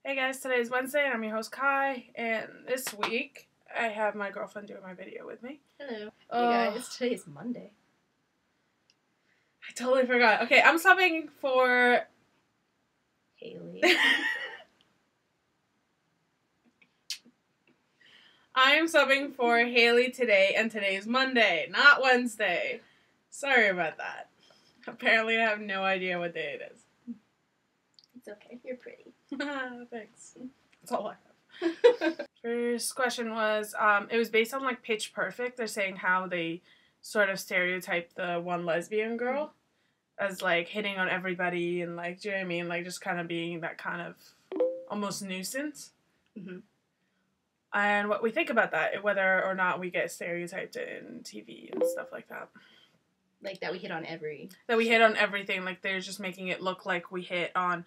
Hey guys, today is Wednesday and I'm your host Kai, and this week I have my girlfriend doing my video with me. Hello. Hey guys, today is Monday. I totally forgot. Okay, I'm subbing for Haley. I'm subbing for Haley today, and today's Monday, not Wednesday. Sorry about that. Apparently I have no idea what day it is. It's okay, you're pretty. Thanks. That's all I have. First question was, it was based on like Pitch Perfect. They're saying how they sort of stereotype the one lesbian girl as like hitting on everybody and like, do you know what I mean? Like just kind of being that kind of almost nuisance. Mm-hmm. And what we think about that, whether or not we get stereotyped in TV and stuff like that. Like that we hit on every... That we hit on everything. Like they're just making it look like we hit on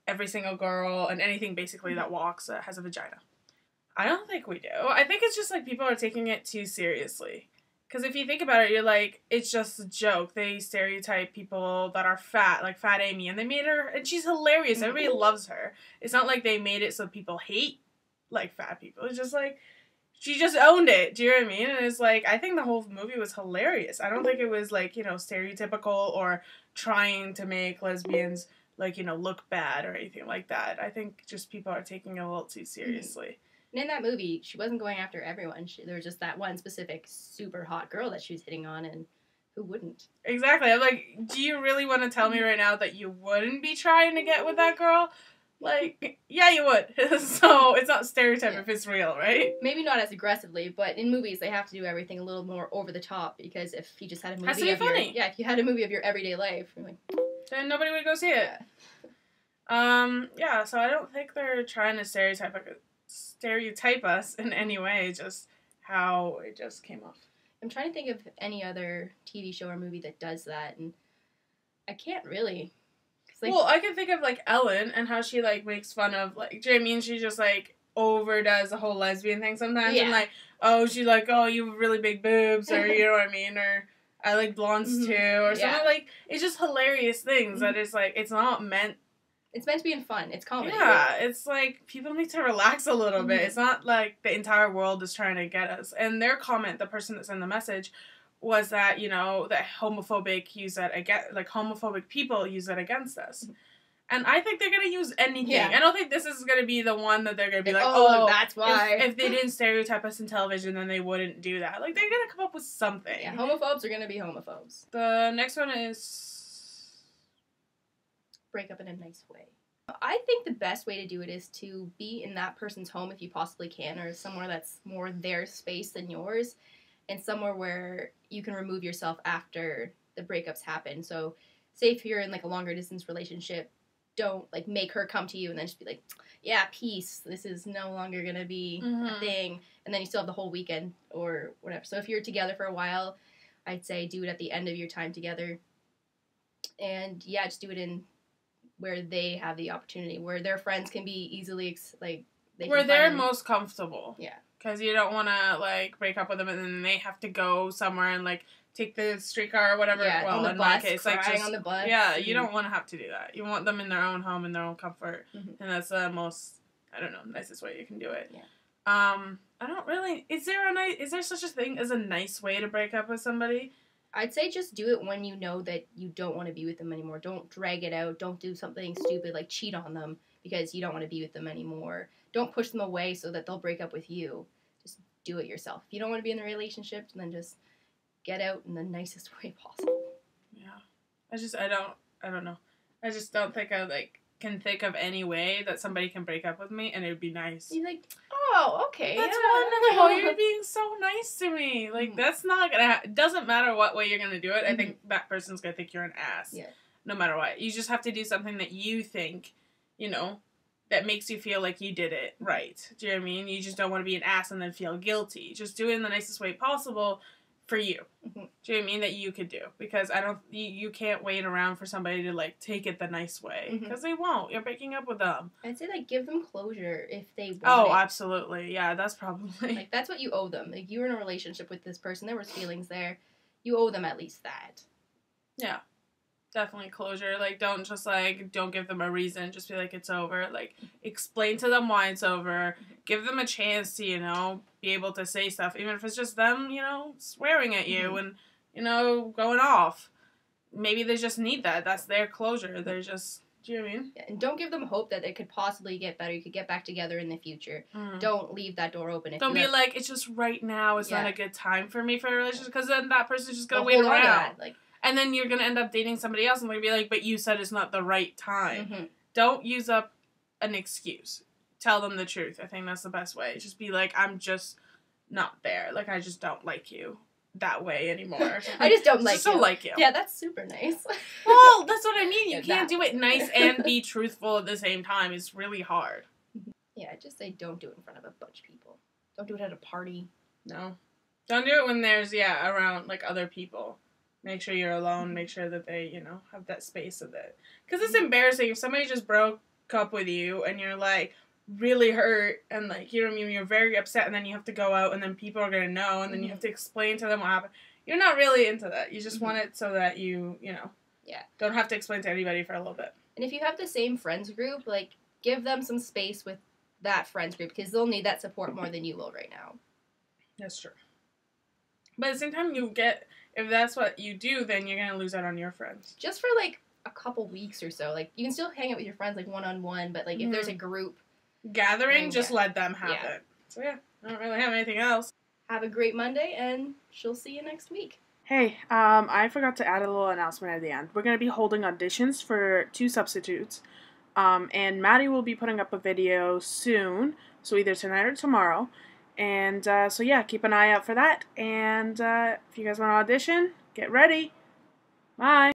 every single girl and anything basically that walks that has a vagina. I don't think we do. I think it's just like people are taking it too seriously. Because if you think about it, you're like, it's just a joke. They stereotype people that are fat, like Fat Amy, and they made her, and she's hilarious. Everybody loves her. It's not like they made it so people hate, like, fat people. It's just like, she just owned it. Do you know what I mean? And it's like, I think the whole movie was hilarious. I don't think it was like, you know, stereotypical or trying to make lesbians, like, you know, look bad or anything like that. I think just people are taking it a little too seriously. And in that movie, she wasn't going after everyone. There was just that one specific super hot girl that she was hitting on, and who wouldn't? Exactly. I'm like, do you really want to tell me right now that you wouldn't be trying to get with that girl? Like, yeah, you would. So it's not stereotype if it's real, right? Maybe not as aggressively, but in movies they have to do everything a little more over the top, because if you just had a movie has to be funny. if you had a movie of your everyday life, you're like, then nobody would go see it. Yeah, so I don't think they're trying to stereotype us in any way, just how it just came off. I'm trying to think of any other TV show or movie that does that, and I can't really. Like, well, I can think of, like, Ellen and how she, like, makes fun of, like, do you know what I mean? She just, like, overdoes the whole lesbian thing sometimes. Yeah. And, like, oh, she's like, oh, you have really big boobs, or, you know what I mean? Or, I like blondes, too, or something. Like, it's just hilarious things that it's, like, it's not meant... It's meant to be in fun. It's comedy. Yeah, it's, like, people need to relax a little bit. It's not, like, the entire world is trying to get us. And their comment, the person that sent the message... was that, you know, that homophobic people use that against us. And I think they're going to use anything. Yeah. I don't think this is going to be the one that they're going to be like, oh, that's why. If they didn't stereotype us in television, then they wouldn't do that. Like, they're going to come up with something. Yeah, homophobes are going to be homophobes. The next one is... break up in a nice way. I think the best way to do it is to be in that person's home if you possibly can, or somewhere that's more their space than yours. And somewhere where you can remove yourself after the breakups happen. So, say if you're in, like, a longer distance relationship, don't, like, make her come to you and then just be like, yeah, peace, this is no longer gonna be a thing. And then you still have the whole weekend or whatever. So if you're together for a while, I'd say do it at the end of your time together. And, yeah, just do it in where they have the opportunity, where their friends can be easily, where they're most comfortable. Yeah. Because you don't want to, like, break up with them and then they have to go somewhere and, like, take the streetcar or whatever. Yeah, well, on the in bus, my case, crying like, just, on the bus. Yeah, you don't want to have to do that. You want them in their own home, in their own comfort. And that's the most, I don't know, nicest way you can do it. Yeah. I don't really, is there such a thing as a nice way to break up with somebody? I'd say just do it when you know that you don't want to be with them anymore. Don't drag it out. Don't do something stupid like cheat on them because you don't want to be with them anymore. Don't push them away so that they'll break up with you. Just do it yourself. If you don't want to be in the relationship, then just get out in the nicest way possible. Yeah. I don't know. I just don't think I, like, can think of any way that somebody can break up with me and it would be nice. You're like, oh, okay. That's wonderful. You're being so nice to me. Like, that's not gonna it doesn't matter what way you're gonna do it. I think that person's gonna think you're an ass. Yeah. No matter what. You just have to do something that you think, you know, that makes you feel like you did it right. Do you know what I mean? You just don't want to be an ass and then feel guilty. Just do it in the nicest way possible for you. Do you know what I mean? That you could do. Because you can't wait around for somebody to, like, take it the nice way. Because they won't. You're breaking up with them. I'd say, like, give them closure if they want Oh, absolutely. Yeah, that's probably... Like, that's what you owe them. Like, you were in a relationship with this person. There was feelings there. You owe them at least that. Yeah. Definitely closure. Like, don't just, like, don't give them a reason. Just be like, it's over. Like, explain to them why it's over. Give them a chance to, you know, be able to say stuff. Even if it's just them, you know, swearing at you and, you know, going off. Maybe they just need that. That's their closure. They're just, do you know what I mean? Yeah, and don't give them hope that it could possibly get better. You could get back together in the future. Don't leave that door open. Don't be like, it's just right now. It's not a good time for me for a relationship. Because then that person's just going to wait around. Like, and then you're going to end up dating somebody else and they're going to be like, but you said it's not the right time. Don't use up an excuse. Tell them the truth. I think that's the best way. Just be like, I'm just not there. Like, I just don't like you that way anymore. I just don't like you. Yeah, that's super nice. Well, that's what I mean. You can't do it nice and be truthful at the same time. It's really hard. Yeah, just say don't do it in front of a bunch of people. Don't do it at a party. No. Don't do it when there's, around, like, other people. Make sure you're alone. Make sure that they, you know, have that space of it. Because it's embarrassing if somebody just broke up with you and you're, like, really hurt and, like, you know what I mean? You're very upset and then you have to go out and then people are going to know and then you have to explain to them what happened. You're not really into that. You just want it so that you know, don't have to explain to anybody for a little bit. And if you have the same friends group, like, give them some space with that friends group because they'll need that support more than you will right now. That's true. But at the same time, if that's what you do, then you're going to lose out on your friends. Just for, like, a couple weeks or so. Like, you can still hang out with your friends, like, one-on-one, but, like, if there's a group gathering, just let them have it. So, yeah, I don't really have anything else. Have a great Monday, and she'll see you next week. Hey, I forgot to add a little announcement at the end. We're going to be holding auditions for 2 substitutes, and Maddie will be putting up a video soon, so either tonight or tomorrow. And, so yeah, keep an eye out for that. And, if you guys want to audition, get ready. Bye.